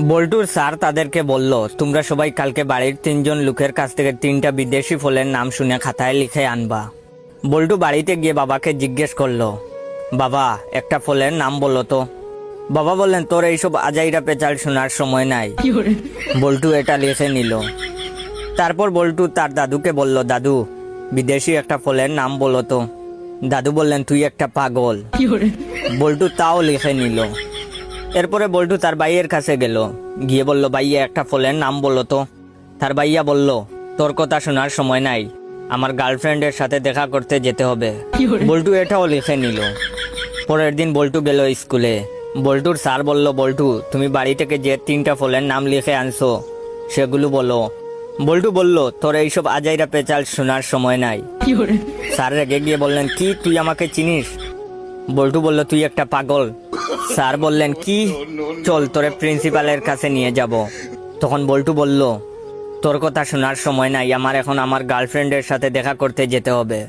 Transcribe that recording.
বল্টুর স্যার তাদেরকে বলল, তোমরা সবাই কালকে বাড়ির 3জন লোকের কাছ থেকে 3টা বিদেশি ফলের নাম শুনে খাতায় লিখে আনবা। বল্টু বাড়িতে গিয়ে বাবাকে জিজ্ঞেস করলো, বাবা একটা ফলের নাম বলো তো। বাবা বললেন, তোর এইসব আজাইরা পেঁচাল শোনার সময় নাই। বল্টু এটা লিখে নিল। তারপর বল্টু তার দাদুকে বলল, দাদু বিদেশি একটা ফলের নাম বলো তো। দাদু বললেন, তুই একটা পাগল। বল্টু তাও লিখে নিল। এরপরে বল্টু তার ভাইয়ের কাছে গেল, গিয়ে বলল, ভাইয়া একটা ফলের নাম বলো তো। তার ভাইয়া বলল, তোর কথা শোনার সময় নাই, আমার গার্লফ্রেন্ডের সাথে দেখা করতে যেতে হবে। বল্টু এটাও লিখে নিল। পরের দিন বল্টু গেল স্কুলে। বল্টুর স্যার বলল, বল্টু তুমি বাড়ি থেকে যে 3টা ফলের নাম লিখে আনছো সেগুলো বলো। বল্টু বলল, তোর এইসব আজাইরা পেঁচাল শোনার সময় নাই। স্যার রেগে গিয়ে বললেন, কি তুই আমাকে চিনিস? বল্টু বলল, তুই একটা পাগল। স্যার বললেন, কি? চল তোরে প্রিন্সিপালের কাছে নিয়ে যাব। তখন বল্টু বলল, তোর কথা শোনার সময় নাই, আমার এখন আমার গার্লফ্রেন্ডের সাথে দেখা করতে যেতে হবে।